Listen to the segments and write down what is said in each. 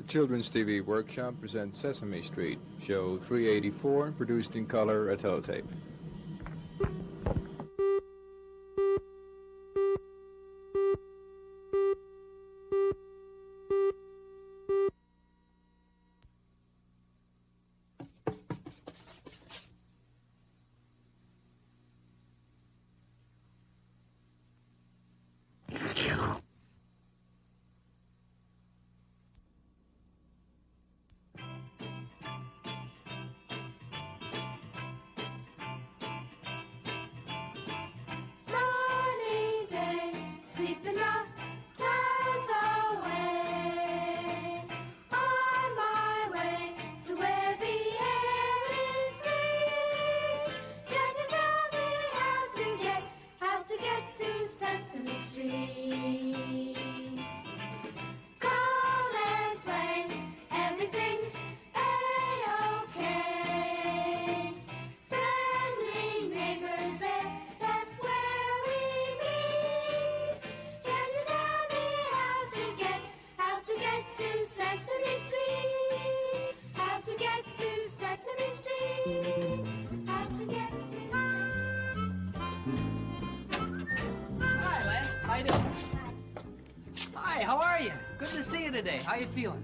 Children's TV Workshop presents Sesame Street, show 384, produced in color, a teletape. Hi, how are you? Good to see you today. How you feeling?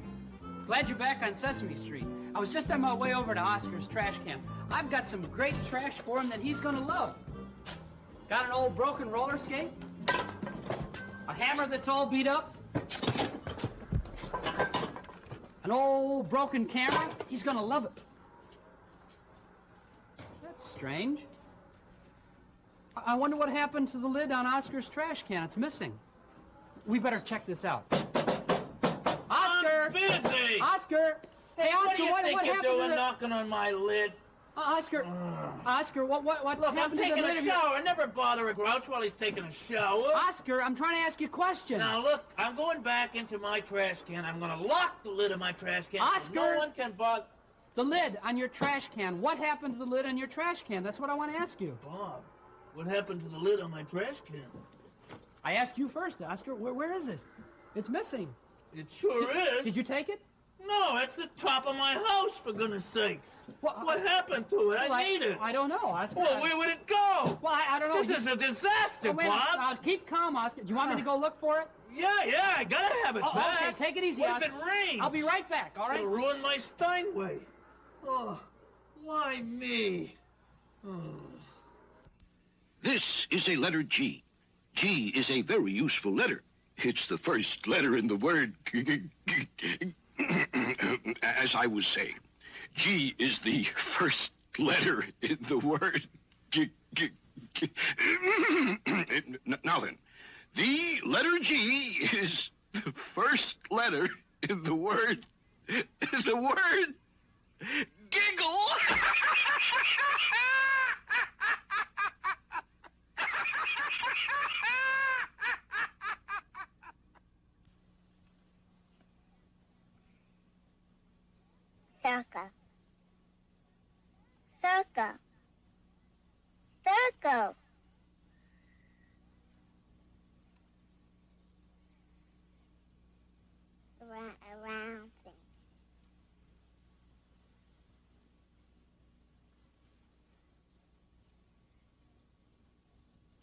Glad you're back on Sesame Street. I was just on my way over to Oscar's trash can. I've got some great trash for him that he's gonna love. Got an old broken roller skate, a hammer that's all beat up, an old broken camera. He's gonna love it. That's strange. I wonder what happened to the lid on Oscar's trash can. It's missing. We better check this out. Oscar! I'm busy! Oscar! Hey, Oscar, what do you think you're happened doing to the... knocking on my lid? Oscar, Oscar, what Look, I'm happened to the taking lid a of your... shower. I never bother a grouch while he's taking a shower. Oscar, I'm trying to ask you a question. Now, look, I'm going back into my trash can. I'm going to lock the lid of my trash can. Oscar! So no one can bother... The lid on your trash can. What happened to the lid on your trash can? That's what I want to ask you. Bob, what happened to the lid on my trash can? I asked you first, Oscar. Where is it? It's missing. It sure is. Did you take it? No, it's the top of my house, for goodness sakes. Well, what happened to it? Well, I need it. I don't know, Oscar. Well, where would it go? Well, I don't know. This is a disaster, Oh, wait a minute. Bob. Keep calm, Oscar. Do you want me to go look for it? Yeah, I gotta have it back. Okay, take it easy, What Oscar. if it rains? I'll be right back, all right? It'll ruin my Steinway. Oh, why me? This is a letter G. G is a very useful letter. It's the first letter in the word. As I was saying, G is the first letter in the word. Now then, the letter G is the first letter in the word. The word giggle. Circle. Circle. Circle. Around thing.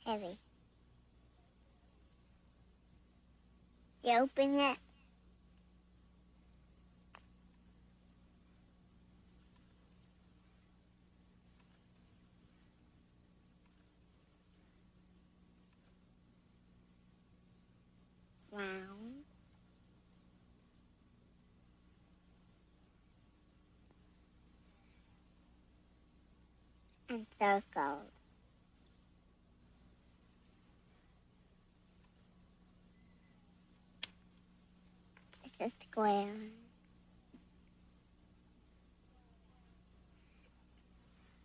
Heavy. You open it. Round. And circle. It's a square.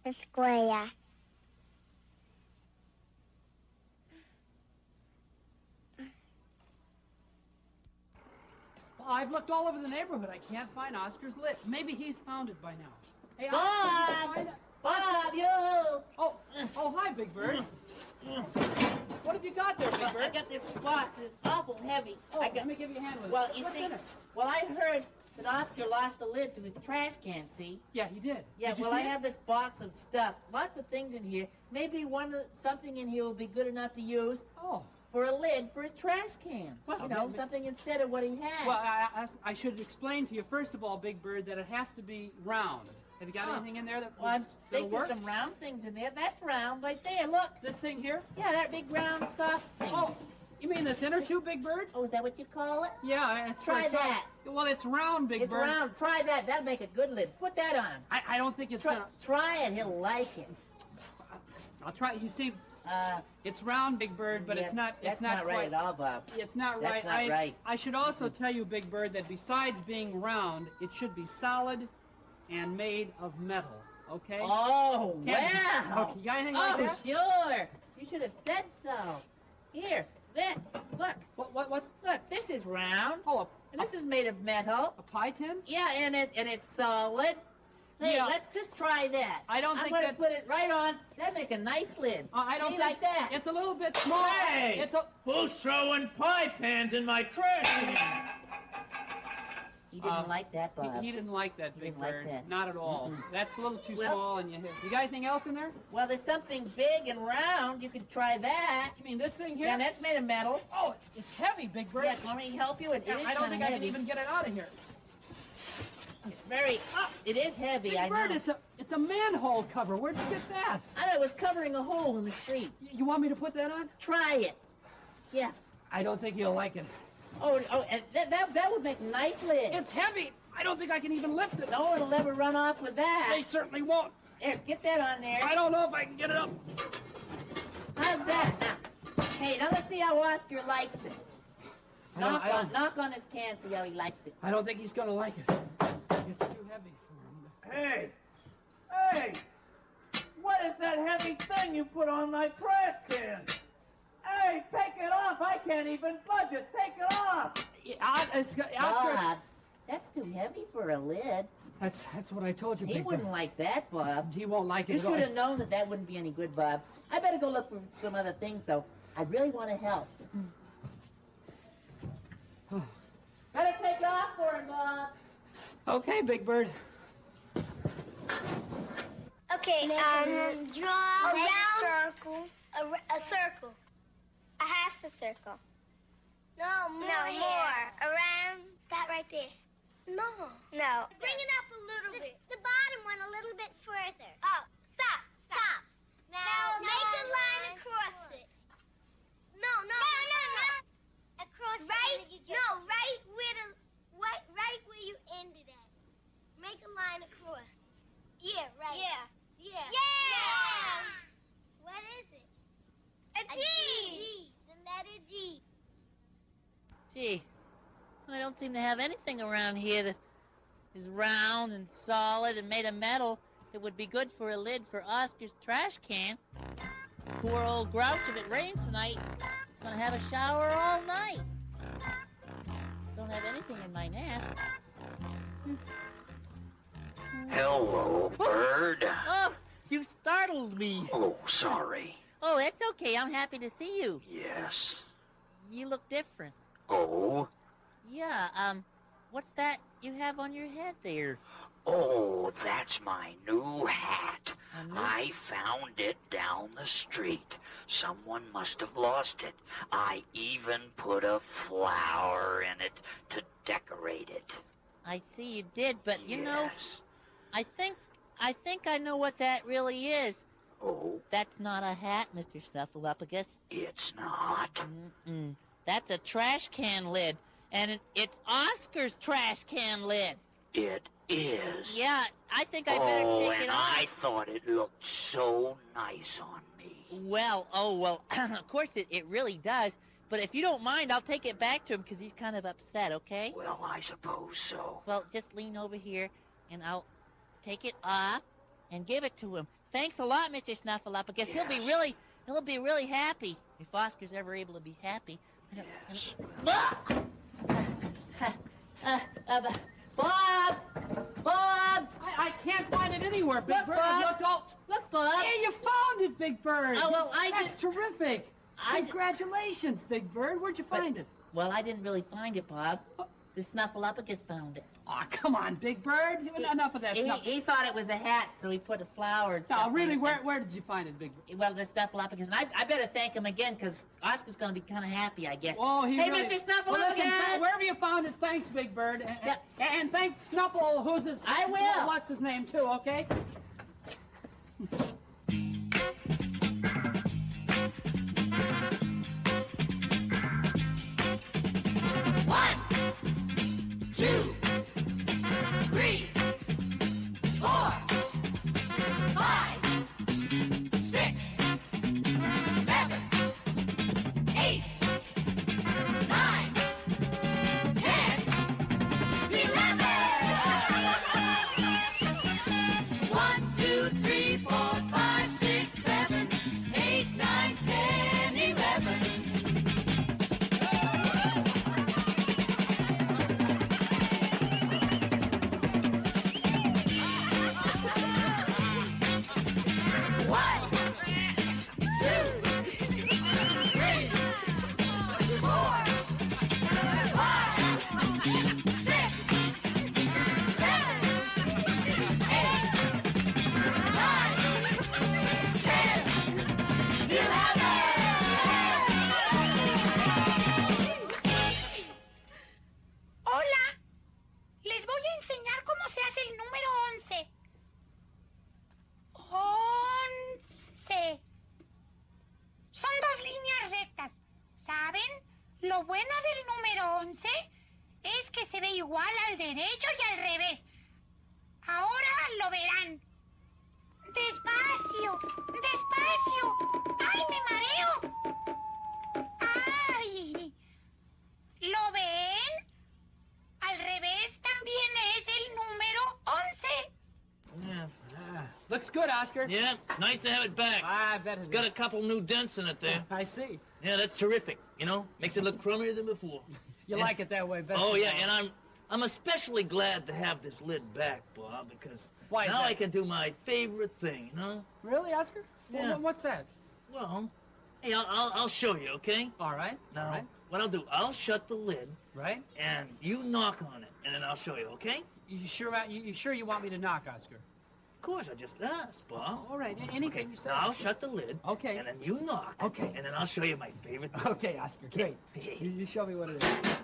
A square. Well, I've looked all over the neighborhood. I can't find Oscar's lid. Maybe he's found it by now. Hey, Oscar, did you find it? Bob, you! Oh, hi, Big Bird. What have you got there, Big I Bird? got this box. It's awful heavy. Oh, let me give you a hand with it. Well, you What's see, in it? well, I heard that Oscar lost the lid to his trash can, see? Yeah, he did. Yeah, Did you well, see I it? have this box of stuff. Lots of things in here. Maybe something in here will be good enough to use Oh. for a lid for his trash can. Well, you know, maybe- something instead of what he had. Well, I should explain to you, first of all, Big Bird, that it has to be round. Have you got anything in there that Well, I that'll think work? there's some round things in there. That's round right there. Look. This thing here? Yeah, that big round soft thing. Oh, you mean this inner tube, Big Bird? Oh, is that what you call it? Yeah, it's Try for top. that. Well, it's round, Big It's Bird. round. Try that. That'll make a good lid. Put that on. I don't think it's gonna. Try it. He'll like it. I'll try. You see, it's round, Big Bird, but Yeah, it's not. That's It's not right quite. at all, Bob. It's not That's right. not right. I should also tell you, Big Bird, that besides being round, it should be solid and made of metal. Okay? Oh, Can't be- wow. Okay, you got anything like Oh, that? sure. You should have said so. Here, this. Look. What's? Look, this is round. Oh, And this is made of metal. a pie tin? Yeah, and it's solid. Hey, Yeah. let's just try that. I don't think I'm that's- gonna put it right on. That'd make a nice lid. I don't See, think like that. It's a little bit small. Hey! It's a. Who's throwing pie pans in my trash can? He didn't like that, Bob. He didn't like that, Big didn't like Bird. that. Not at all. That's a little too Well- small. And you got anything else in there? Well, there's something big and round. You could try that. You mean this thing here? Yeah, that's made of metal. Oh, it's heavy, Big Bird. Yeah, want me to help you? It Yeah, is I don't kinda think I can heavy. even get it out of here. It's very. It is heavy. Big I Bird, know. it's a manhole cover. Where'd you get that? I know it was covering a hole in the street. You want me to put that on? Try it. Yeah. I don't think you'll like it. Oh, and that would make a nice lid. It's heavy. I don't think I can even lift it. No one will ever run off with that. They certainly won't. Here, get that on there. I don't know if I can get it up. How's that now? Hey, now let's see how Oscar likes it. Knock on his can, see how he likes it. I don't think he's gonna like it. It's too heavy for him. Hey! Hey! What is that heavy thing you put on my trash can? Hey, take it off! I can't even budge it! Take it off! Oscar, that's too heavy for a lid. that's what I told you, He Big wouldn't Bird. like that, Bob. He won't like You it at all. should have known that wouldn't be any good, Bob. I better go look for some other things, though. I really want to help. Better take it off for him, Bob. Okay, Big Bird. Okay, draw a round circle. A circle. A half a circle. No, more. Around that right there. No. Bring it up a little bit. The bottom one a little bit further. Oh, stop. Now make a line across it. No. Across right where you ended at. Make a line across. Yeah, right. Yeah. What is it? A G. The letter G. Gee, I don't seem to have anything around here that is round and solid and made of metal that would be good for a lid for Oscar's trash can. Poor old Grouch, if it rains tonight, he's gonna have a shower all night. Don't have anything in my nest. Hello, bird. Oh, you startled me. Oh, sorry. Oh, that's okay. I'm happy to see you. Yes. You look different. Oh? Yeah, what's that you have on your head there? Oh, that's my new hat. I found it down the street. Someone must have lost it. I even put a flower in it to decorate it. I see you did, but you know, Yes. I think I know what that really is. Oh, That's not a hat, Mr. Snuffleupagus. it's not. Mm-mm. That's a trash can lid, and it's Oscar's trash can lid. It is. Yeah, I think I better Oh, take and it off. I thought it looked so nice on me. Well, of course it really does. But if you don't mind, I'll take it back to him because he's kind of upset, okay? Well, I suppose so. Well, just lean over here, and I'll take it off and give it to him. Thanks a lot, Mr. Snuffleupagus. He'll be Yes. really happy if Oscar's ever able to be happy. Yes. Bob! Bob! I can't find it anywhere, Big Look, Bird. Bob. I've looked all. Look, Bob! Yeah, you found it, Big Bird. Oh, well, That's terrific. I did- Congratulations, Big Bird. Where'd you find it? Well, I didn't really find it, Bob. The Snuffleupagus found it. Aw, come on, Big Bird. Enough of that stuff. He thought it was a hat, so he put a flower and No, stuff really, in it. where did you find it, Big Bird? Well, the Snuffleupagus, and I better thank him again, because Oscar's going to be kind of happy, I guess. Oh, he hey, really... Mr. Snuffleupagus! Well, listen, wherever you found it, thanks, Big Bird. And thanks Snupple, who's his... I will. What's his name, too, okay? One, two, three, 4, 5, 6, 7, 8, 9, 10, 11. 1, 2, 3, 4, 5, 6, 7, 8, 9, 10, 11. Hola, les voy a enseñar cómo se hace el número 11. 11. Son 2 líneas rectas. ¿Saben? Lo bueno del número 11 es que se ve igual al derecho y al revés. Ahora lo verán. Despacio, despacio. ¡Ay, me mareo! ¡Ay! ¿Lo ven? Al revés también es el número 11. Yeah. Looks good, Oscar. Yeah, nice to have it back. I bet it Got a is. couple new dents in it there. I see. Yeah, that's terrific. You know, makes it look crummier than before. You like it that way, best Oh of yeah, all. and I'm especially glad to have this lid back, Bob, because Why is now that? I can do my favorite thing. You know? Really, Oscar? Yeah. Well, what's that? Well, hey, I'll show you, okay? All right. Now, All right. what I'll do, I'll shut the lid, Right? and you knock on it, and then I'll show you, okay? You sure you want me to knock, Oscar? Of course, I just asked, Bob. All right. Anything Okay, you say. now I'll shut the lid. Okay. And then you knock. Okay. And then I'll show you my favorite thing. Okay, Oscar. Great. You show me what it is.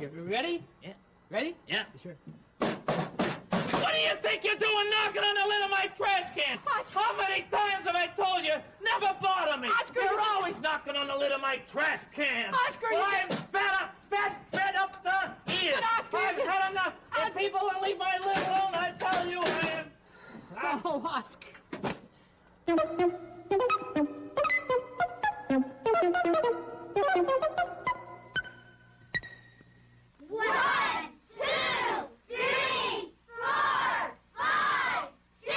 You ready? Yeah. Ready? Yeah. Sure. What do you think you're doing knocking on the lid of my trash can? How many times have I told you, never bother me? Oscar, You're always knocking on the lid of my trash can. Oscar, you I'm fed up the ears. But Oscar, I've you- had enough. If people will leave my lid alone, I tell you I am. Oh, Oscar. One, two, three, 4, 5, 6,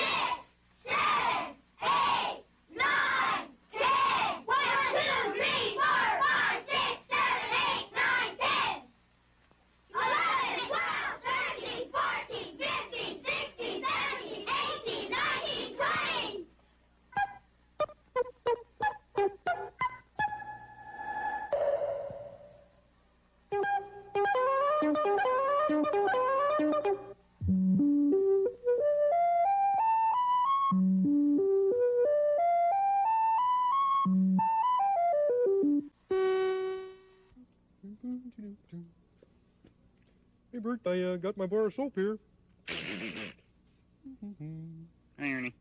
7, 8, 9, 10. 1, 2, 3, 4, 5, 6, 7, 8, 9, 10. 11, 12, 13, 14, 15, 16, 17, 18, 19, 20. Hey, Bert, I got my bar of soap here. Hi, Ernie.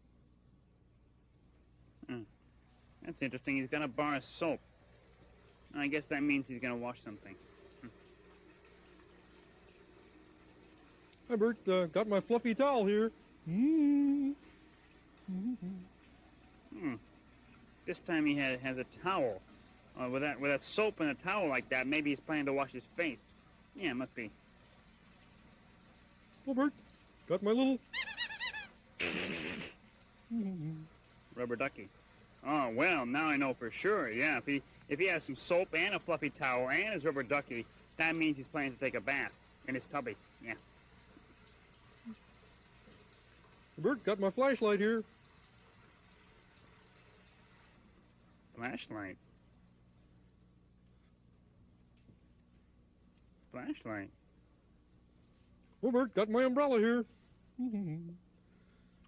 That's interesting. He's got a bar of soap. I guess that means he's gonna wash something. Hi, Bert, got my fluffy towel here. This time he has a towel. With that soap and a towel like that, maybe he's planning to wash his face. Yeah, it must be. Well, Bert, got my little... Rubber ducky. Oh, well, now I know for sure. Yeah, if he has some soap and a fluffy towel and his rubber ducky, that means he's planning to take a bath in his tubby. Yeah. Bert, got my flashlight here. Flashlight. Flashlight. Oh, Bert, got my umbrella here.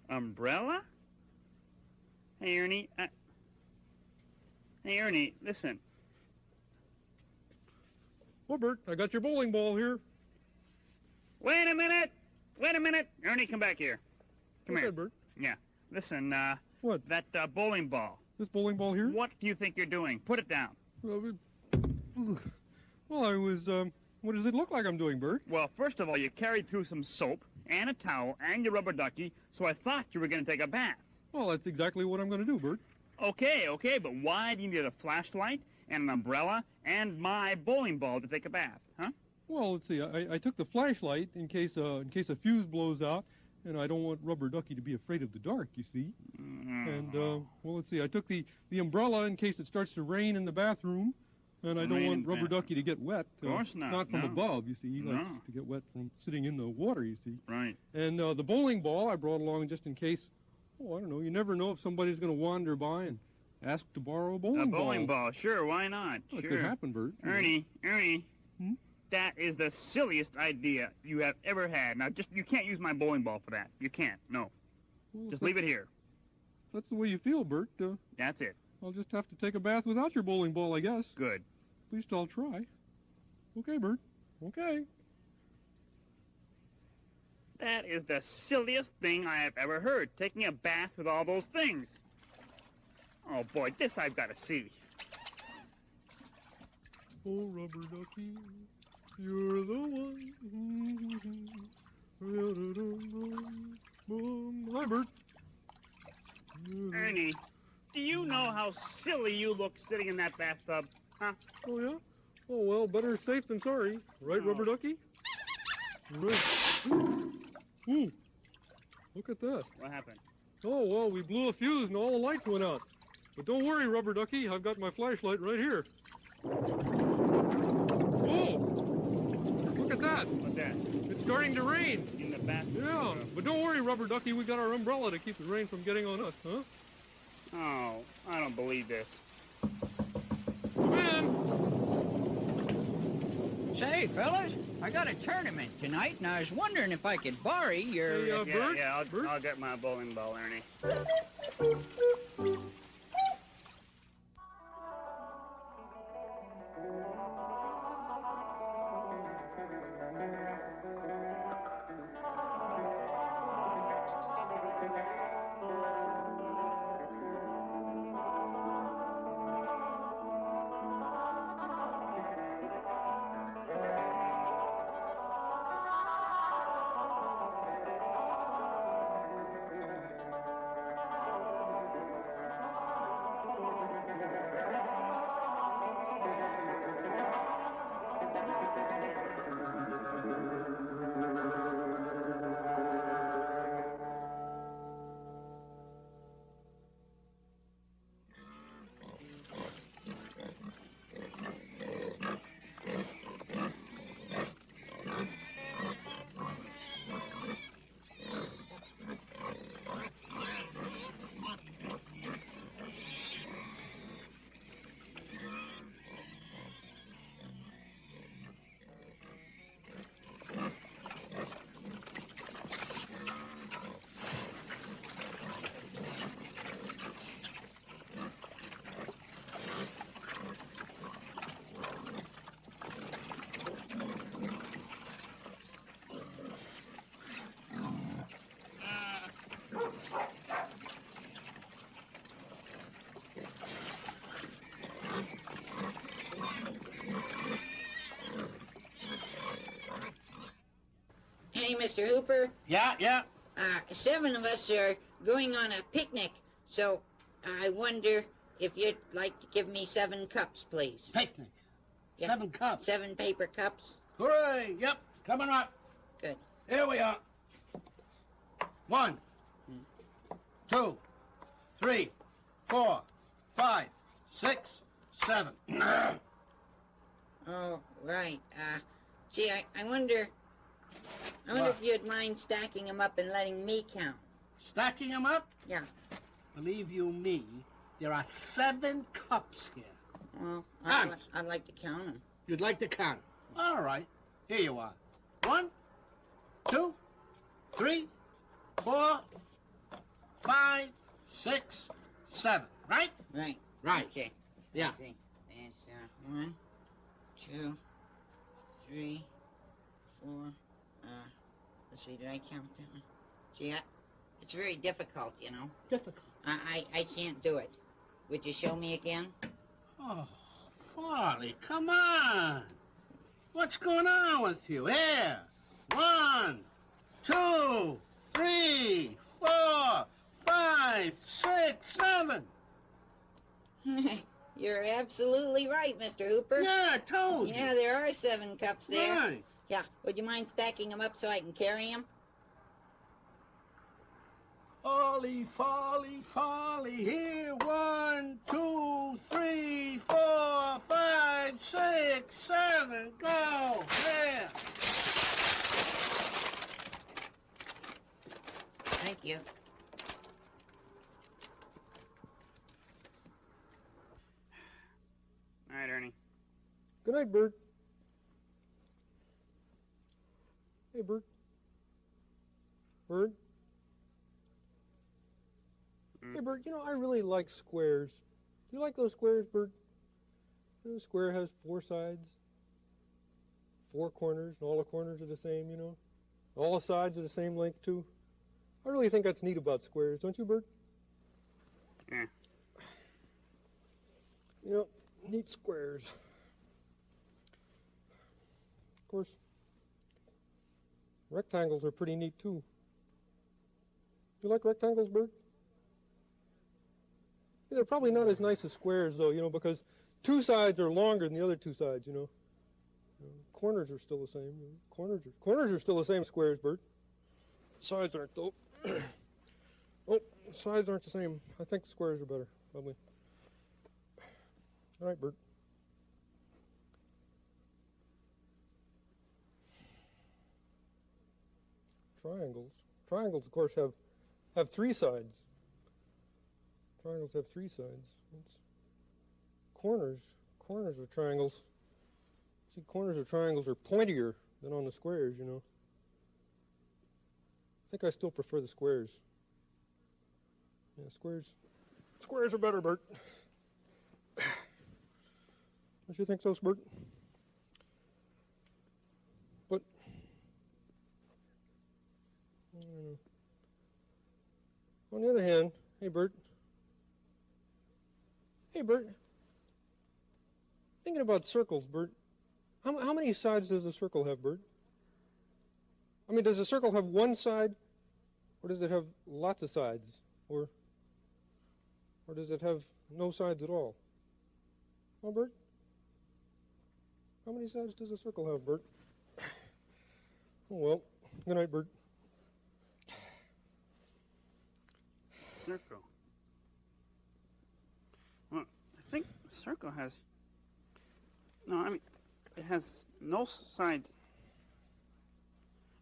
Umbrella? Hey, Ernie. Hey, Ernie, listen. Oh, Bert, I got your bowling ball here. Wait a minute. Wait a minute. Ernie, come back here. Come What's here. that, Bert? Yeah. Listen, What? that bowling ball. This bowling ball here? What do you think you're doing? Put it down. Well, I was, what does it look like I'm doing, Bert? Well, first of all, you carried through some soap and a towel and your rubber ducky, so I thought you were going to take a bath. Well, that's exactly what I'm going to do, Bert. Okay, but why do you need a flashlight and an umbrella and my bowling ball to take a bath, huh? Well, let's see. I took the flashlight in case a fuse blows out, and I don't want Rubber Ducky to be afraid of the dark, you see. And, well, let's see. I took the umbrella in case it starts to rain in the bathroom, and I don't want Rubber Ducky to get wet. Of course not. Not from no. above, you see. He likes No. to get wet from sitting in the water, you see. Right. And the bowling ball I brought along just in case. Oh, I don't know. You never know if somebody's going to wander by and ask to borrow a bowling ball. A bowling ball, sure, why not? Well, Sure. It could happen, Bert. Ernie, Hmm? that is the silliest idea you have ever had. Now, you can't use my bowling ball for that. You can't, no. Well, Just leave it here. That's the way you feel, Bert. That's it. I'll just have to take a bath without your bowling ball, I guess. Good. At least I'll try. Okay, Bert. Okay. That is the silliest thing I have ever heard, taking a bath with all those things. Oh, boy, this I've got to see. Oh, Rubber Ducky, you're the one. Hi, Bert. Ernie, do you know how silly you look sitting in that bathtub? Huh? Oh, yeah? Oh, well, better safe than sorry. Right, Rubber Ducky? Right. Ooh. Look at that. What happened? Oh, well, we blew a fuse and all the lights went out. But don't worry, Rubber Ducky. I've got my flashlight right here. Oh! Look at that. What's that? It's starting to rain. In the bathroom? Yeah, but don't worry, Rubber Ducky. We got our umbrella to keep the rain from getting on us, huh? Oh, I don't believe this. Come in. Say, fellas, I got a tournament tonight, and I was wondering if I could borrow your... Hey, Bert? I'll get my bowling ball, Ernie. Hey, Mr. Hooper. Yeah. 7 of us are going on a picnic, so I wonder if you'd like to give me 7 cups, please. Picnic. Yeah. 7 cups. 7 paper cups. Hooray! Yep, coming up. Good. Here we are. 1, 2, 3, 4, 5, 6, 7. Oh, right. Gee, I wonder What? if you'd mind stacking them up and letting me count. Stacking them up? Yeah. Believe you me, there are 7 cups here. Well, Count. I'd like to count them. You'd like to count 'em. All right. Here you are. 1, 2, 3, 4, 5, 6, 7. Right? Right. Right. Okay. Yeah. Let's see. It's 1, 2, 3, 4. Let's see. Did I count that one? See, it's very difficult, you know. Difficult. I can't do it. Would you show me again? Oh, Farley, come on. What's going on with you? Here. 1, 2, 3, 4, 5, 6, 7. You're absolutely right, Mr. Hooper. Yeah, I told you. Yeah, there are 7 cups there. Right. Yeah. Would you mind stacking them up so I can carry them? Farley, Farley, Farley, here. 1, 2, 3, 4, 5, 6, 7. Go. There. Thank you. All right, Ernie. Good night, Bert. Hey, Bert. Bert? Hey, Bert, you know, I really like squares. Do you like those squares, Bert? You know, a square has 4 sides, 4 corners, and all the corners are the same, you know? All the sides are the same length, too. I really think that's neat about squares, don't you, Bert? Yeah. You know, neat squares. Of course, rectangles are pretty neat, too. You like rectangles, Bert? Yeah, they're probably not as nice as squares, though, you know, because 2 sides are longer than the other 2 sides, you know. Corners are still the same. Corners are still the same squares, Bert. Sides aren't, though. Oh, sides aren't the same. I think squares are better, probably. All right, Bert. Triangles. Triangles, of course, have 3 sides. Triangles have 3 sides. Corners of triangles. See, corners of triangles are pointier than on the squares, you know. I think I still prefer the squares. Yeah, squares are better, Bert. Don't you think so, Bert? But on the other hand, hey, Bert. Hey, Bert. Thinking about circles, Bert. How many sides does a circle have, Bert? I mean, does a circle have 1 side, or does it have lots of sides, or does it have no sides at all? Well, Bert, how many sides does a circle have, Bert? Oh, well, good night, Bert. Circle. Well, I think a circle has... No, I mean, it has no sides.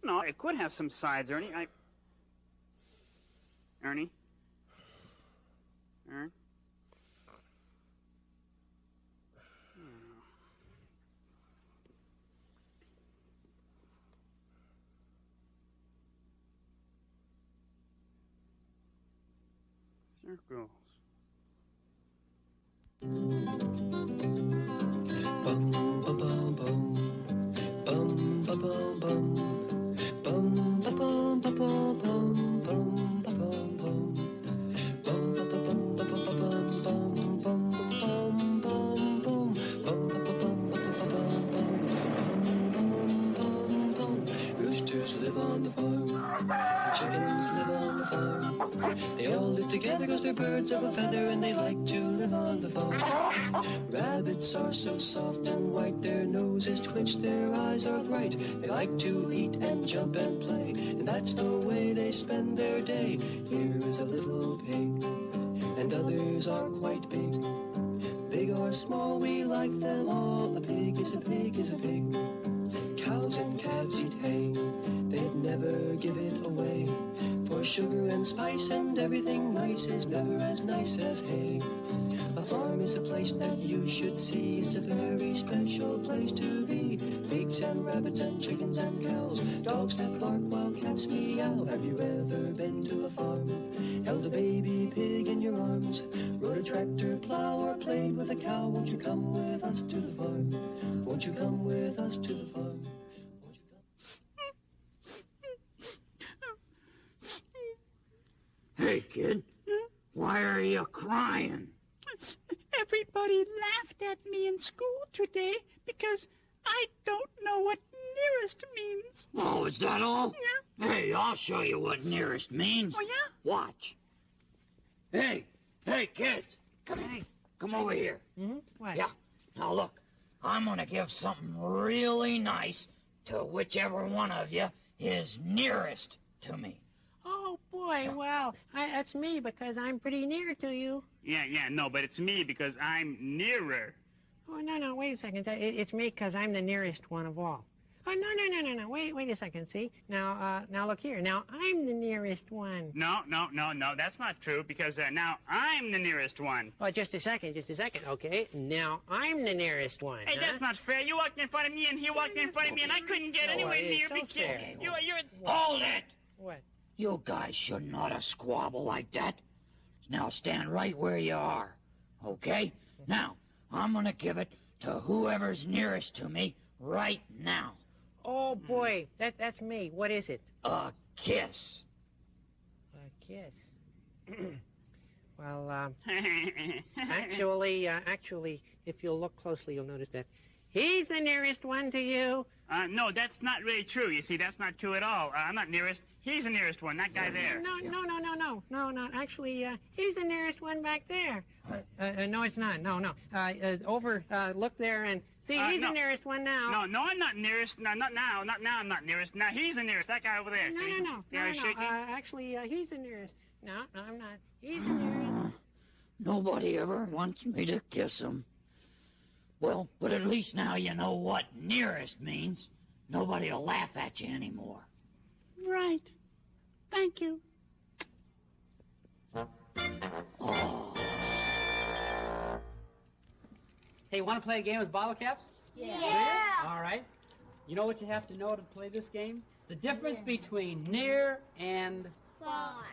No, it could have some sides, Ernie. Ernie? Ern? Circles. Bum ba bum bum, bum ba bum bum, bum ba bum ba bum bum, bum ba bum bum, bum ba bum ba bum bum, bum bum bum bum, bum ba bum ba bum bum, bum bum. Roosters live on the farm, chickens live on the farm. They all live together 'cause they're birds of a feather and they like to live on the farm. Rabbits are so soft and white, their noses twitch, their eyes are bright. They like to eat and jump and play, and that's the way they spend their day. Here is a little pig, and others are quite big. Big or small, we like them all. A pig is a pig is a pig. Cows and calves eat hay, they'd never give it away. For For sugar and spice and everything nice is never as nice as hay. A farm is a place that you should see. It's a very special place to be. Pigs and rabbits and chickens and cows, dogs that bark while cats meow. Have you ever been to a farm? Held a baby pig in your arms? Rode a tractor plow or played with a cow? Won't you come with us to the farm? Won't you come with us to the farm? Hey, kid. Why are you crying? Everybody laughed at me in school today because I don't know what nearest means. Oh, is that all? Yeah. Hey, I'll show you what nearest means. Oh, yeah? Watch. Hey, kids. Come over here. Mm-hmm. What? Yeah. Now look, I'm gonna give something really nice to whichever one of you is nearest to me. Oh, boy, well, that's me because I'm pretty near to you. Yeah, no, but it's me because I'm nearer. Oh, no, wait a second. It's me because I'm the nearest one of all. Oh, no, wait a second, see? Now look here. Now, I'm the nearest one. No, that's not true because now I'm the nearest one. Oh, just a second, okay? Now, I'm the nearest one. Hey, that's not fair. You walked in front of me and he walked in front of me and I couldn't get anywhere near because you're... Hold it! What? You guys should not have squabble like that. Now stand right where you are, okay? Now, I'm gonna give it to whoever's nearest to me right now. Oh, boy, that's me. What is it? A kiss. A kiss. Well, actually, if you'll look closely, you'll notice that he's the nearest one to you. No, that's not really true. You see, that's not true at all. I'm not nearest. He's the nearest one, that guy there. No. Actually, he's the nearest one back there. No, it's not. No. Look there and see, he's the nearest one now. No, I'm not nearest. No, not now. Not now, I'm not nearest. Now, he's the nearest. That guy over there, see? No. Actually, he's the nearest. No, I'm not. He's the nearest. Nobody ever wants me to kiss him. Well, but at least now you know what nearest means. Nobody'll laugh at you anymore. Right. Thank you. Oh. Hey, want to play a game with bottle caps? Yeah. All right. You know what you have to know to play this game? The difference between near and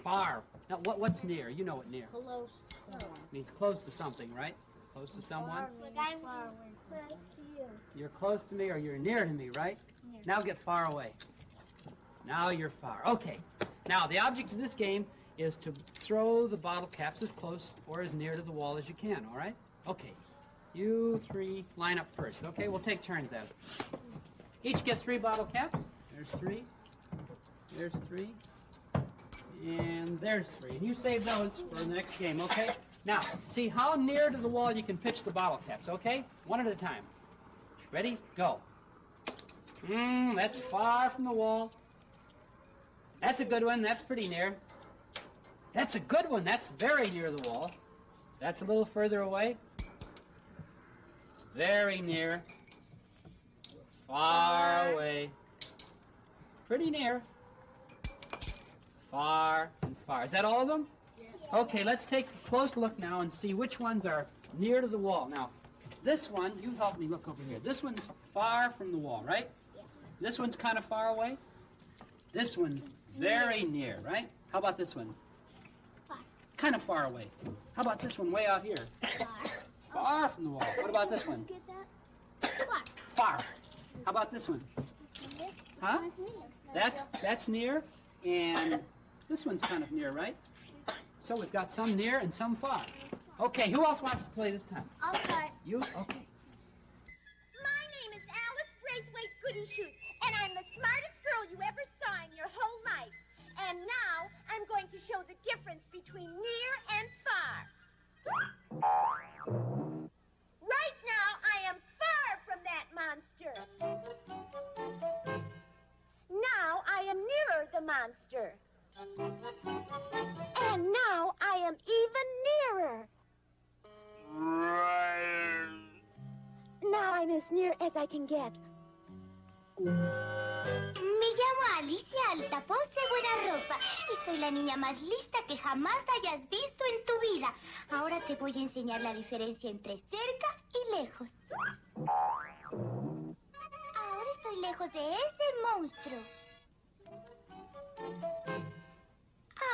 far. Now, what's near? You know what near Close. means. Close to something, right? Close to someone. I'm close to you. You're close to me or you're near to me, right? Now get far away. Now you're far. Okay. Now, the object of this game is to throw the bottle caps as close or as near to the wall as you can, all right? Okay. You three line up first, okay? We'll take turns at it. Each get 3 bottle caps. There's 3. There's 3. And there's 3. And you save those for the next game, okay? Now, see how near to the wall you can pitch the bottle caps, okay? One at a time. Ready? Go. That's far from the wall. That's a good one. That's pretty near. That's a good one. That's very near the wall. That's a little further away. Very near. Far away. Pretty near. Far and far. Is that all of them? Yeah. Okay, let's take a close look now and see which ones are near to the wall. Now, this one, you help me look over here. This one's far from the wall, right? Yeah. This one's kind of far away. This one's very near, right? How about this one? Far. Kind of far away. How about this one way out here? Far. Far from the wall. What about this one? Get that? Far. Far. How about this one? Huh? That's near, and this one's kind of near, right? So we've got some near and some far. Okay, who else wants to play this time? I'll start. You? Okay. My name is Alice Braithwaite Goodyshoes, and I'm the smartest girl you ever saw in your whole life. And now I'm going to show the difference between near and far. Right now I am far from that monster. Now I am nearer the monster. And now I am even nearer. Now I'm as near as I can get. Miguel Alicia Alta, pose buena ropa. Y soy la niña más lista que jamás hayas visto en tu vida. Ahora te voy a enseñar la diferencia entre cerca y lejos. Ahora estoy lejos de ese monstruo.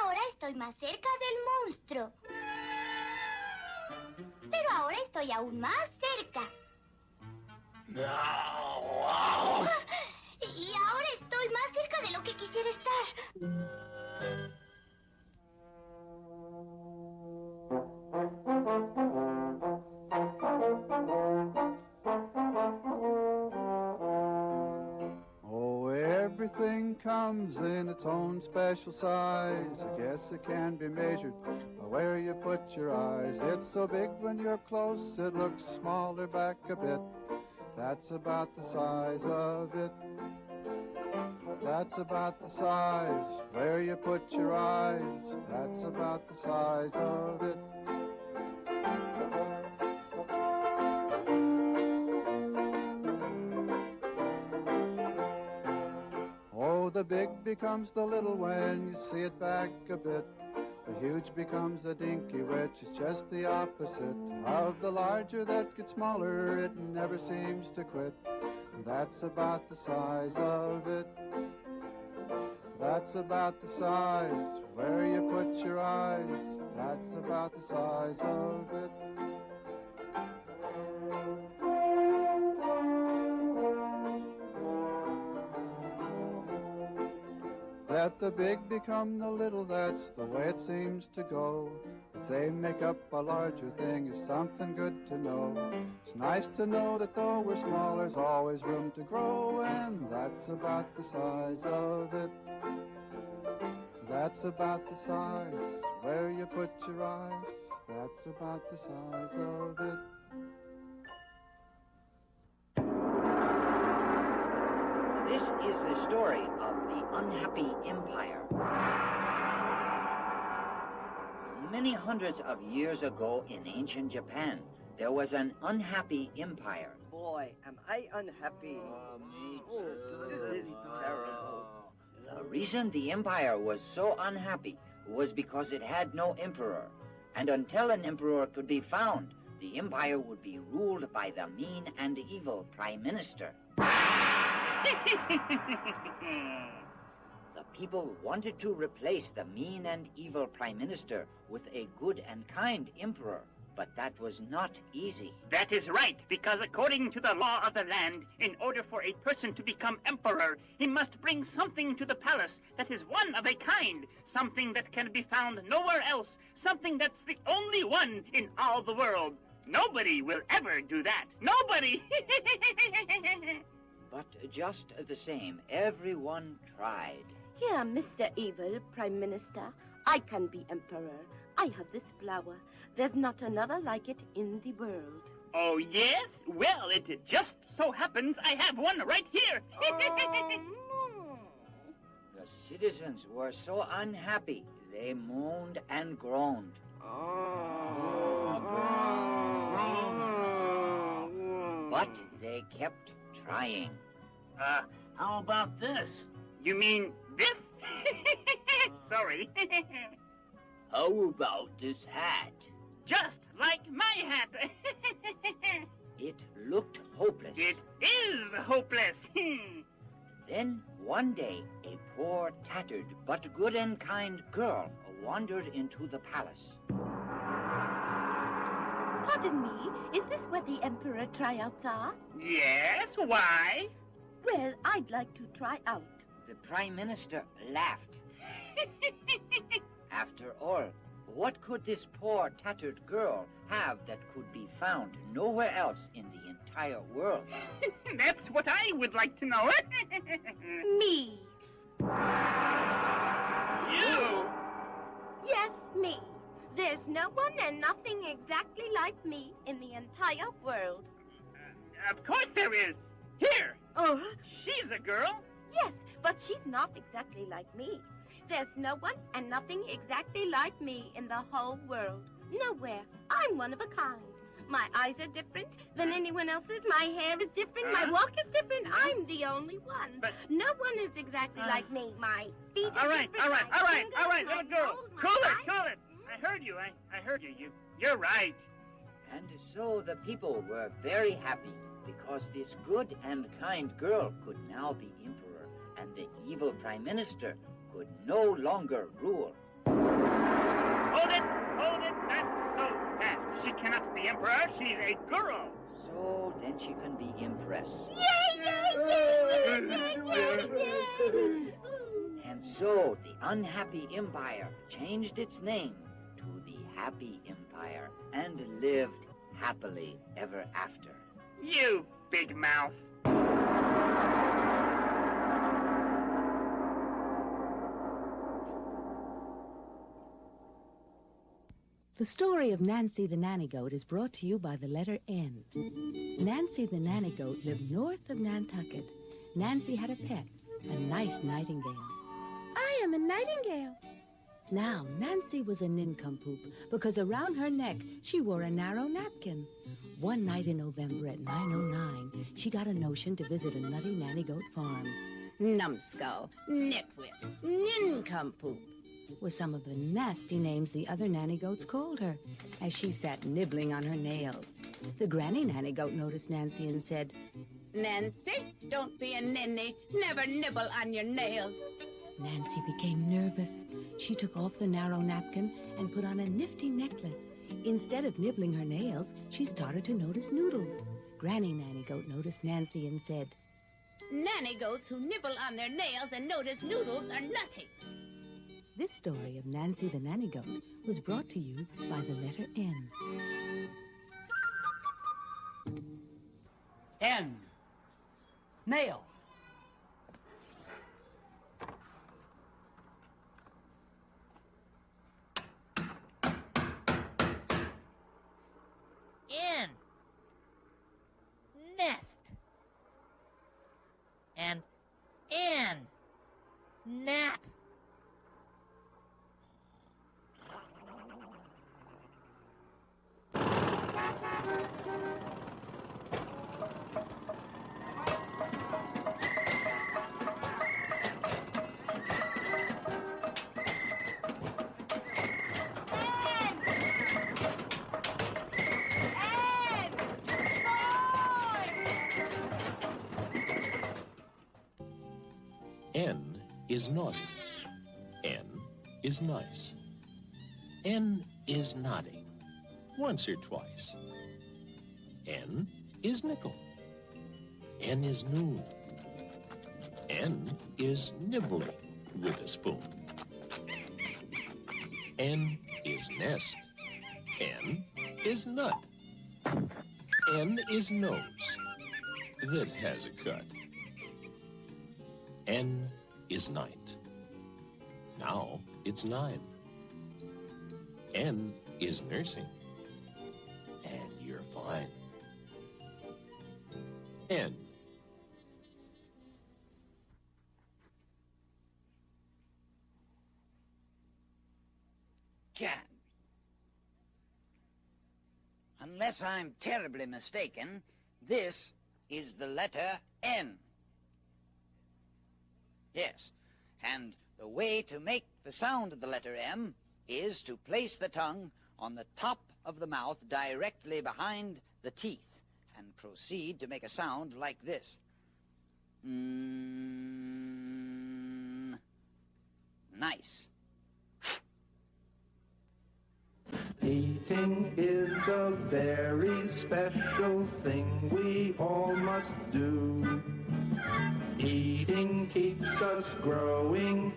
Ahora estoy más cerca del monstruo. Pero ahora estoy aún más cerca. Y ahora estoy más cerca de lo que quisiera estar. Oh, everything comes in its own special size. I guess it can be measured by where you put your eyes. It's so big when you're close, it looks smaller back a bit. That's about the size of it. That's about the size where you put your eyes. That's about the size of it. Oh, the big becomes the little when you see it back a bit. The huge becomes a dinky, which is just the opposite of the larger that gets smaller. It never seems to quit. That's about the size of it. That's about the size where you put your eyes. That's about the size of it. Let the big become the little, that's the way it seems to go. If they make up a larger thing is something good to know. It's nice to know that though we're small, there's always room to grow, and that's about the size of it. That's about the size where you put your eyes. That's about the size of it. This is the story of the unhappy empire. Many hundreds of years ago in ancient Japan, there was an unhappy empire. Boy, am I unhappy. Me too. This is terrible. The reason the empire was so unhappy was because it had no emperor. And until an emperor could be found, the empire would be ruled by the mean and evil prime minister. The people wanted to replace the mean and evil prime minister with a good and kind emperor, but that was not easy. That is right, because according to the law of the land, in order for a person to become emperor, he must bring something to the palace that is one of a kind, something that can be found nowhere else, something that's the only one in all the world. Nobody will ever do that. Nobody! But just the same, everyone tried. Here, Mr. Evil Prime Minister, I can be emperor. I have this flower. There's not another like it in the world. Oh, yes? Well, it just so happens I have one right here. The citizens were so unhappy, they moaned and groaned. But they kept trying. How about this? You mean this? Sorry. How about this hat? Just like my hat. It looked hopeless. It is hopeless. Then one day, a poor, tattered, but good and kind girl wandered into the palace. Pardon me, is this where the emperor tryouts are? Yes, why? Well, I'd like to try out. The prime minister laughed. After all, what could this poor, tattered girl have that could be found nowhere else in the entire world? That's what I would like to know. Me. You? Yes, me. There's no one and nothing exactly like me in the entire world. Of course there is. Here. Oh. She's a girl. Yes, but she's not exactly like me. There's no one and nothing exactly like me in the whole world. Nowhere. I'm one of a kind. My eyes are different than anyone else's. My hair is different. My walk is different. I'm the only one. But- no one is exactly like me. My feet are All right, different. all right, my all right, fingers, all right, my little girl. nose, my Cool it, eyes. cool it. I heard you. I heard you. You're right. And so the people were very happy because this good and kind girl could now be emperor, and the evil prime minister could no longer rule. Hold it, that's so fast. She cannot be emperor. She's a girl. So then she can be empress. And so the unhappy empire changed its name to the Happy Empire and lived happily ever after. You big mouth. The story of Nancy the Nanny Goat is brought to you by the letter N. Nancy the Nanny Goat lived north of Nantucket. Nancy had a pet, a nice nightingale. I am a nightingale. Now, Nancy was a nincompoop because around her neck she wore a narrow napkin. One night in November at 9:09, she got a notion to visit a nutty nanny goat farm. Numbskull, nitwit, nincompoop were some of the nasty names the other nanny goats called her as she sat nibbling on her nails. The granny nanny goat noticed Nancy and said, Nancy, don't be a ninny. Never nibble on your nails. Nancy became nervous. She took off the narrow napkin and put on a nifty necklace. Instead of nibbling her nails, she started to notice noodles. Granny Nanny Goat noticed Nancy and said, Nanny goats who nibble on their nails and notice noodles are nutty. This story of Nancy the Nanny Goat was brought to you by the letter N. N. Nail. In. Nest. And in. Nap. N is naughty. N is nice. N is nodding. Once or twice. N is nickel. N is noon. N is nibbling with a spoon. N is nest. N is nut. N is nose that has a cut. N is night. Now it's 9. N is nursing. And you're fine. N. Can. Unless I'm terribly mistaken, this is the letter N. Yes, and the way to make the sound of the letter M is to place the tongue on the top of the mouth directly behind the teeth and proceed to make a sound like this. Nice. Eating is a very special thing we all must do. Eating keeps us growing,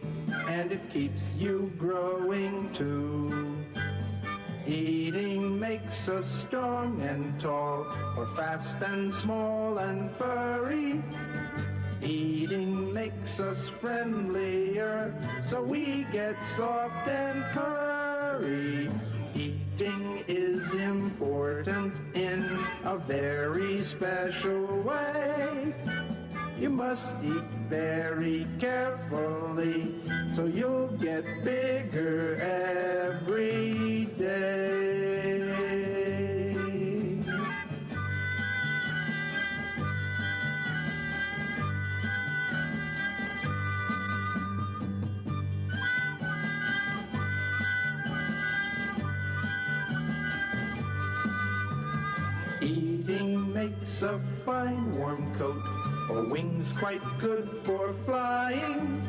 and it keeps you growing too. Eating makes us strong and tall, or fast and small and furry. Eating makes us friendlier, so we get soft and purry. Eating is important in a very special way. You must eat very carefully, so you'll get bigger every day. makes a fine warm coat, or wings quite good for flying.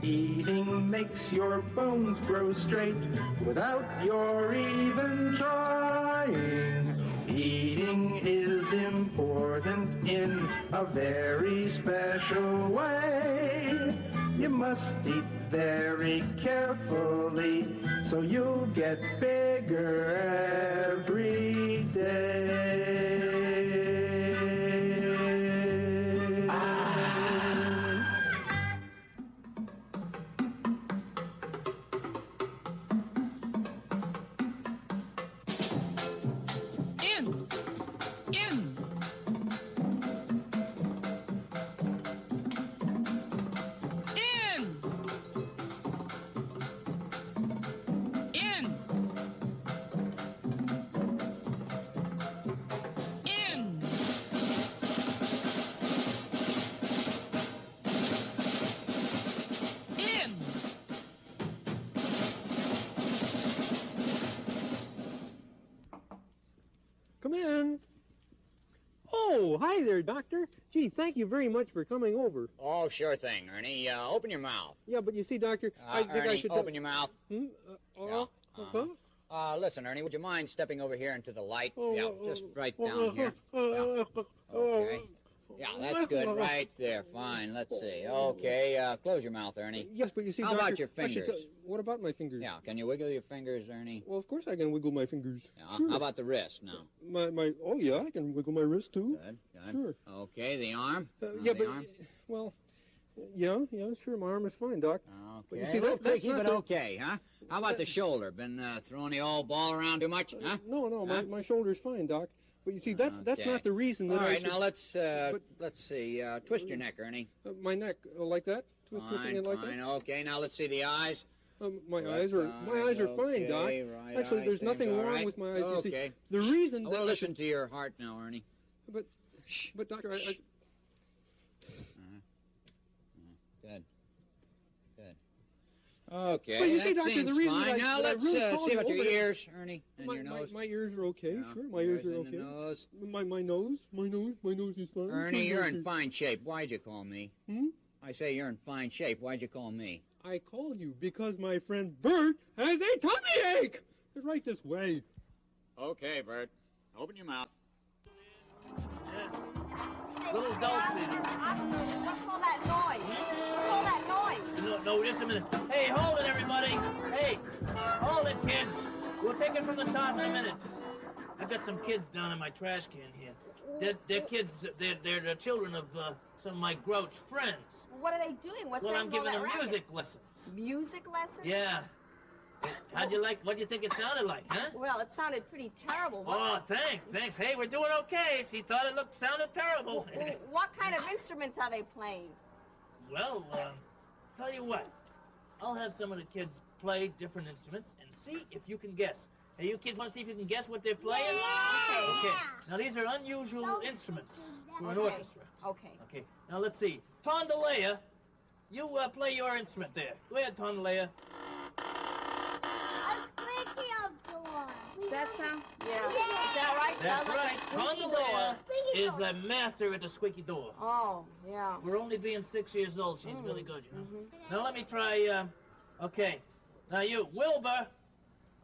Eating makes your bones grow straight without your even trying. Eating is important in a very special way. You must eat very carefully so you'll get bigger every day. In! In! In! In! In! In! Come in. Oh, hi there, Doctor. Gee, thank you very much for coming over. Oh, sure thing, Ernie. Open your mouth. Yeah, but you see, Doctor, I think Ernie, I should... open your mouth. Uh-huh. Listen, Ernie, would you mind stepping over here into the light? Oh, yeah, just right down here. Okay. Yeah, that's good. Right there. Fine. Let's see. Okay, close your mouth, Ernie. Yes, but you see, How Doctor, about your I should fingers? what about my fingers? Yeah, can you wiggle your fingers, Ernie? Well, of course I can wiggle my fingers. Yeah. Sure. How about the wrist now? Oh, yeah, I can wiggle my wrist, too. Good, good. Sure. Okay, the arm? Yeah, the but, arm? well, yeah, sure, my arm is fine, Doc. Okay. But you see, a little that's tricky, not but the- okay, huh? How about the shoulder? Been throwing the old ball around too much, huh? No, Huh? my shoulder's fine, Doc. But you see, that's Okay. not the reason that All I right, should... now let's see. Twist your neck, Ernie. my neck, like that? Twisting it like fine. that? Okay, now let's see the eyes. My Left eyes are fine, Doc. okay, right Actually, eye there's seems nothing all wrong right. with my eyes. You see, Okay. the reason I that want to I listen should... to your heart now, Ernie. But Doctor, I Good. Good. Okay, But you see, that Doctor, seems the reason fine. that I- now that I let's really called see you about your over- ears, Ernie, and my, your nose. My ears are okay. Yeah, Sure, my ears are and okay. the nose. My nose is fine. Ernie, Sure, you're sure. in fine shape. Why'd you call me? I say you're in fine shape. Why'd you call me? I called you because my friend Bert has a tummy ache. It's right this way. Okay, Bert. Open your mouth. Little adults in here. What's all that noise? What's all that noise? No, just a minute. Hey, hold it, everybody. Hey, hold it, kids. We'll take it from the top in a minute. I've got some kids down in my trash can here. They're kids. They're the children of some of my grouch friends. What are they doing? What's Well, I'm making all giving that them racket? music lessons. Music lessons? Yeah. How'd you like? What do you think it sounded like, huh? Well, it sounded pretty terrible. Oh, thanks. Hey, we're doing okay. She thought it sounded terrible. What kind of instruments are they playing? Well, tell you what. I'll have some of the kids play different instruments and see if you can guess. Hey, you kids want to see if you can guess what they're playing? Yeah. Okay. Now, these are unusual instruments for an Okay. orchestra. Okay. Okay. Now, let's see. Tondalea, you play your instrument there. Go ahead, Tondalea. Does that sound? Yeah. Is that right? That's Sounds like right. a squeaky Tondalea door. is a master at the squeaky door. Oh, yeah. For only being 6 years old, she's really good, you know. Now let me try, okay. Now you, Wilbur.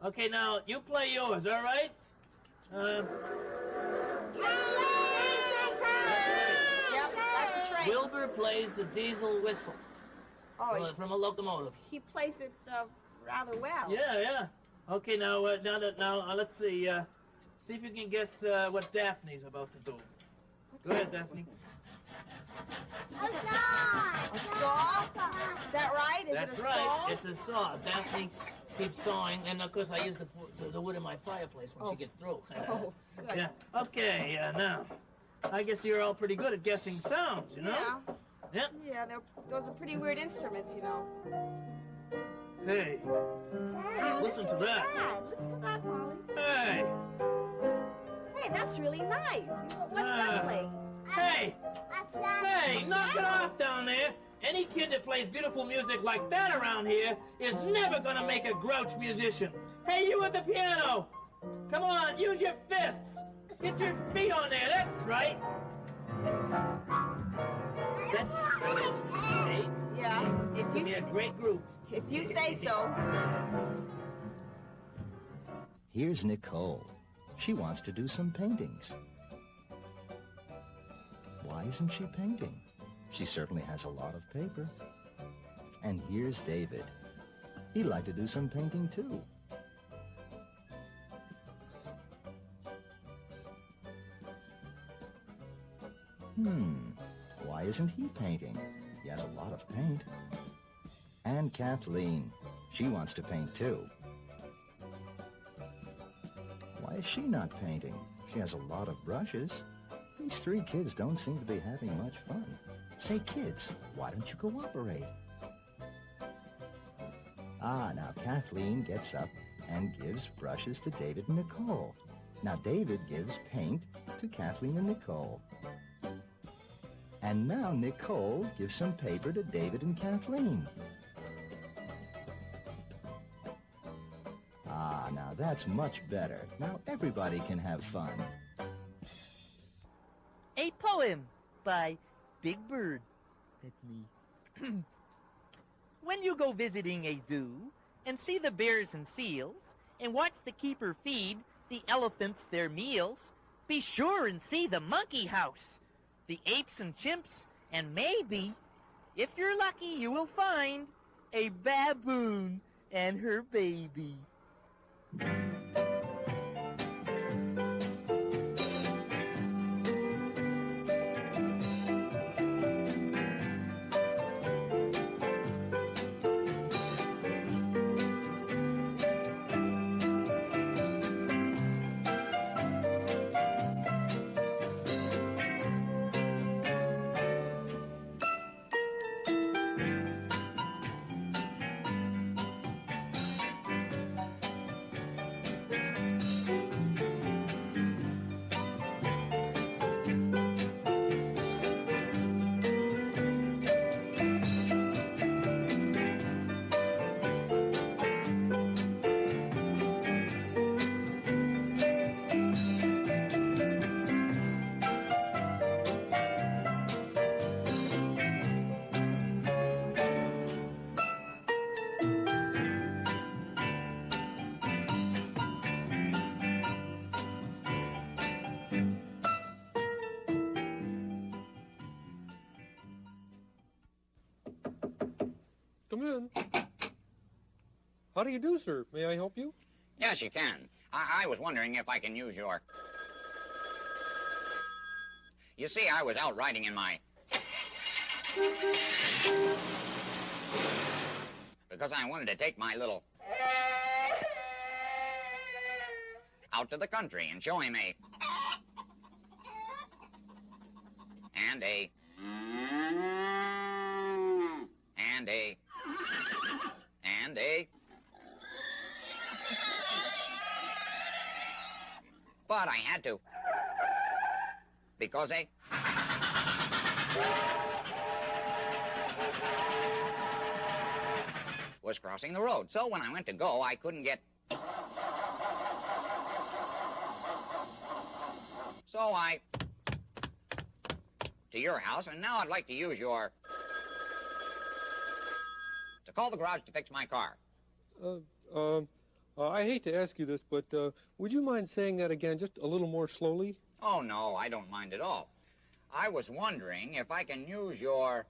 Okay, now you play yours, all right? Yep, that's a train. Wilbur plays the diesel whistle Oh, from a locomotive. he plays it rather well. Yeah. Okay, now, let's see. See if you can guess what Daphne's about to do. Go ahead, Daphne. A saw? Is that right? Is That's it a right. saw? It's a saw. Daphne keeps sawing, and of course I use the wood in my fireplace when she gets through. Oh, good. Yeah. Okay. Now, I guess you're all pretty good at guessing sounds, you know? Yeah. Yep. Yeah, those are pretty weird instruments, you know. Hey. Hey, Listen to that. Listen to that, Molly. Hey. Hey, that's really nice. What's that play? Hey. Hey, knock it off down there. Any kid that plays beautiful music like that around here is never gonna make a grouch musician. Hey, you at the piano. Come on, use your fists. Get your feet on there, that's right. That's hey. Yeah, if you Be a great group. If you say so. Here's Nicole. She wants to do some paintings. Why isn't she painting? She certainly has a lot of paper. And here's David. He'd like to do some painting too. Why isn't he painting? He has a lot of paint. And Kathleen. She wants to paint too. Why is she not painting? She has a lot of brushes. These three kids don't seem to be having much fun. Say, kids, why don't you cooperate? Now Kathleen gets up and gives brushes to David and Nicole. Now David gives paint to Kathleen and Nicole. And now Nicole gives some paper to David and Kathleen. Now that's much better. Now everybody can have fun. A poem by Big Bird. That's me. When you go visiting a zoo and see the bears and seals and watch the keeper feed the elephants their meals, be sure and see the monkey house, the apes and chimps, and maybe, if you're lucky, you will find a baboon and her baby. Come in. How do you do, sir? May I help you? Yes, you can. I was wondering if I can use your... You see, I was out riding in my... Because I wanted to take my little... out to the country and show him a... And a... And a... And a... But I had to. Because a... was crossing the road. So when I went to go, I couldn't get... So I... to your house, and now I'd like to use your... to call the garage to fix my car. I hate to ask you this, but would you mind saying that again just a little more slowly? Oh, no, I don't mind at all. I was wondering if I can use your...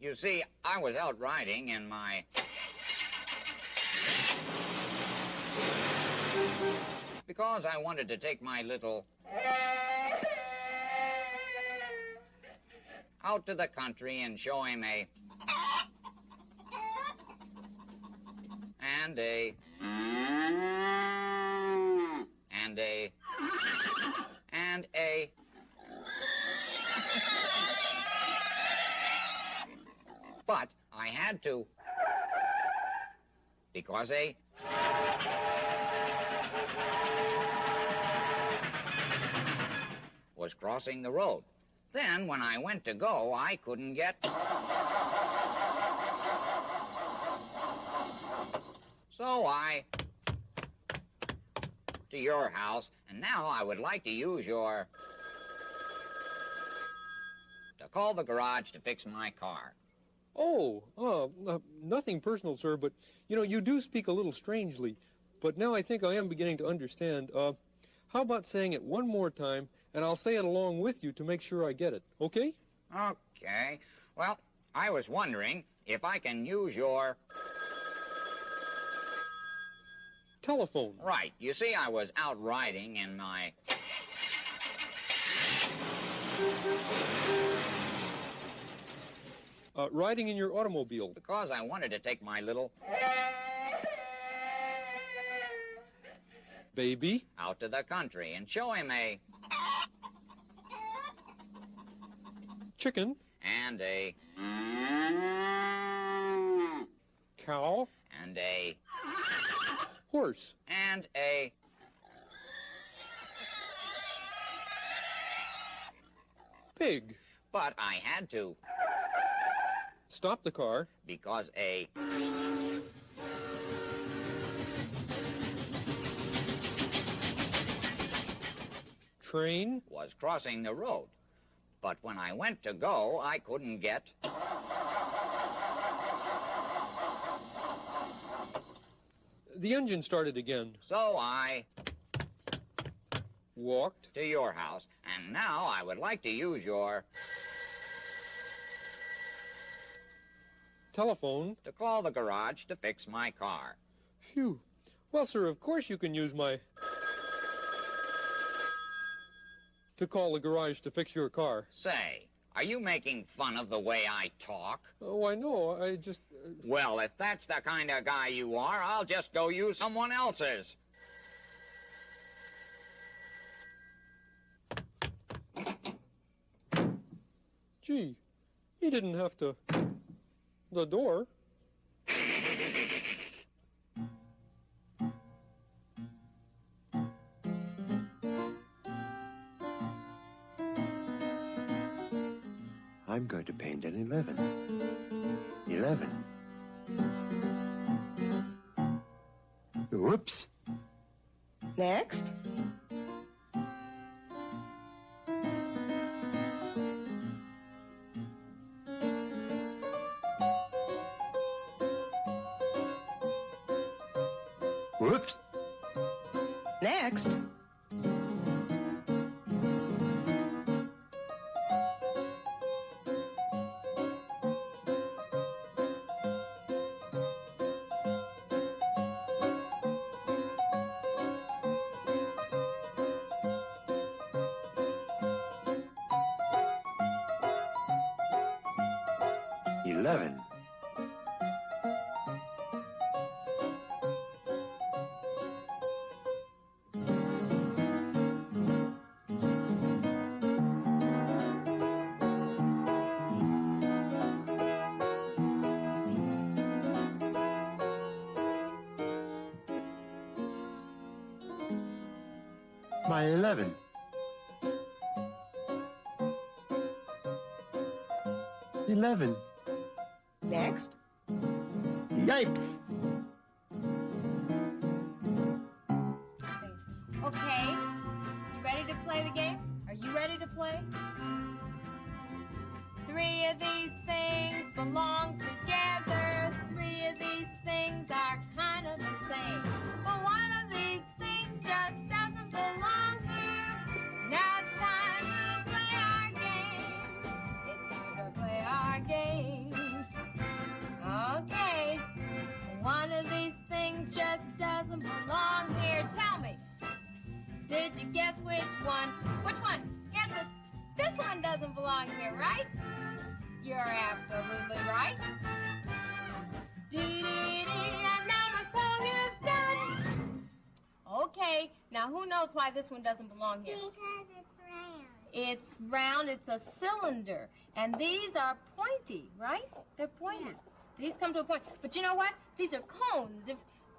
You see, I was out riding in my... Because I wanted to take my little... out to the country and show him a... And a... And a... And a... But I had to... Because a... was crossing the road. Then, when I went to go, I couldn't get... So I... to your house, and now I would like to use your... to call the garage to fix my car. Oh, nothing personal, sir, but, you know, you do speak a little strangely. But now I think I am beginning to understand. How about saying it one more time, and I'll say it along with you to make sure I get it, okay? Okay. Well, I was wondering if I can use your... telephone. Right. You see, I was out riding in my... Riding in your automobile. Because I wanted to take my little... baby? Out to the country and show him a... chicken. And a... cow. And a... horse. And a... pig. But I had to... stop the car. Because a... train was crossing the road. But when I went to go, I couldn't get... the engine started again. So I... walked to your house, and now I would like to use your... telephone to call the garage to fix my car. Phew. Well, sir, of course you can use my... to call the garage to fix your car. Say, are you making fun of the way I talk? Oh, I know. I just... Well, if that's the kind of guy you are, I'll just go use someone else's. Gee, he didn't have to... the door. I'm going to paint an 11. 11. Whoops. Next. Whoops. Next. My 11. Next. Yikes. Okay, you ready to play the game? Are you ready to play? 3 of these things belong together. 3 of these things are kind of the same. But one of these things just doesn't belong here. Now it's time to play our game. It's time to play our game. Okay, one of these things just doesn't belong here. Tell me, did you guess which one? Which one? Guess it. This one doesn't belong here, right? You're absolutely right. Dee-dee-dee, and now my song is done. Okay, now who knows why this one doesn't belong here? Because it's round. It's round, it's a cylinder. And these are pointy, right? They're pointed. Yeah. These come to a point. But you know what? These are cones.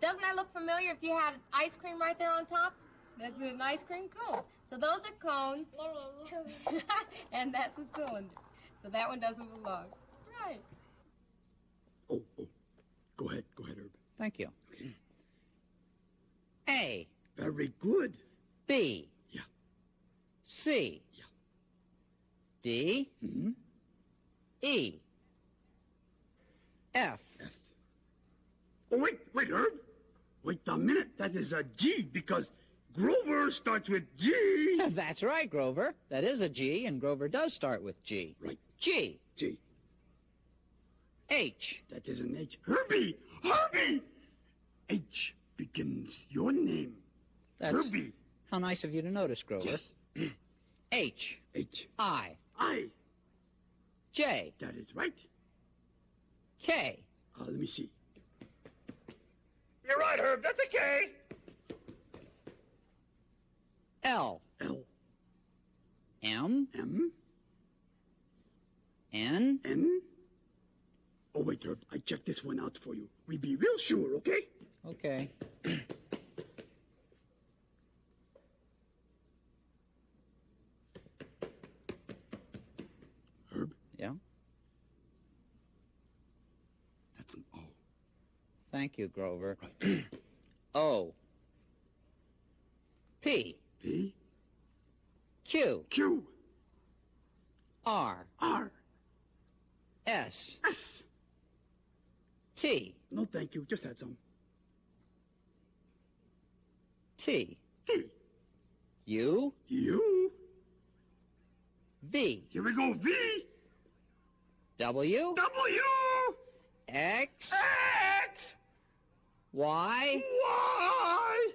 Doesn't that look familiar if you had ice cream right there on top? That's an ice cream cone. So those are cones. And that's a cylinder. So that one doesn't belong. Right. Oh. Go ahead, Herb. Thank you. A. Very Very good. B. Yeah. C. Yeah. D. Mm-hmm. E. F. Oh, wait, Herb. Wait a minute. That is a G because Grover starts with G. That's right, Grover. That is a G, and Grover does start with G. Right. G. G. H. That is an H. Herbie! Herbie! H begins your name. That's Herbie. How nice of you to notice, Grover. Yes. H. H. I. I. J. That is right. K. Let me see. You're right, Herb. That's a K. L. L. M. M. N. N. Oh, wait, Herb. I checked this one out for you. We be real sure, okay? Okay. Herb? Yeah? That's an O. Thank you, Grover. Right. O. P. P. Q. Q. R. R. S. S. T. No, thank you. Just had some. T. T. U. U. V. Here we go. V. W. W. X. X. Y. Y.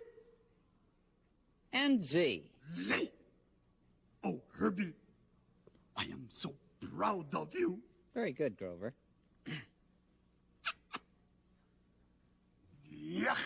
And Z. Z. Oh, Herbie, I am so proud of you. Very good, Grover. Yuck.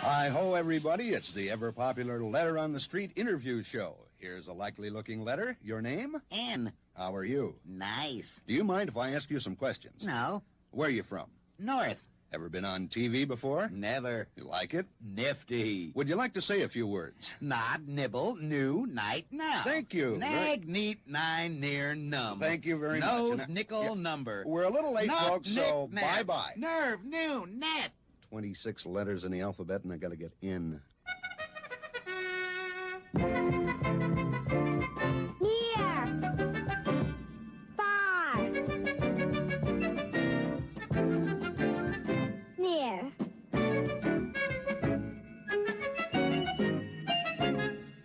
Hi-ho, everybody. It's the ever-popular Letter on the Street interview show. Here's a likely-looking letter. Your name? N. How are you? Nice. Do you mind if I ask you some questions? No. Where are you from? North. Ever been on TV before? Never. You like it? Nifty. Would you like to say a few words? Nod, nibble, new, night, now. Thank you. Nag, neat, nine, near, numb. Thank you very much. Nose, And, nickel, yeah, number. We're a little late, Nut, folks, so nick, nap. bye-bye. Nerve, new, net. 26 letters in the alphabet, and I gotta get in. Near. Far. Near.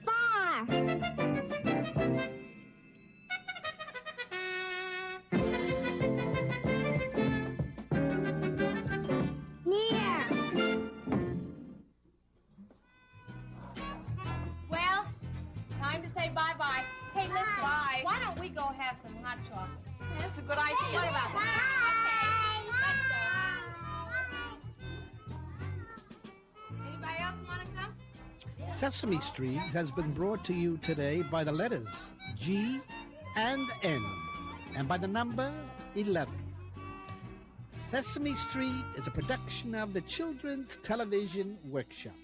Far. Near. Well, time to say bye-bye. Hey, listen. Bye. Why don't we go have some hot chocolate? That's a good idea. What about that? Okay, let's go. Anybody else want to come? Sesame Street has been brought to you today by the letters G and N, and by the number 11. Sesame Street is a production of the Children's Television Workshop.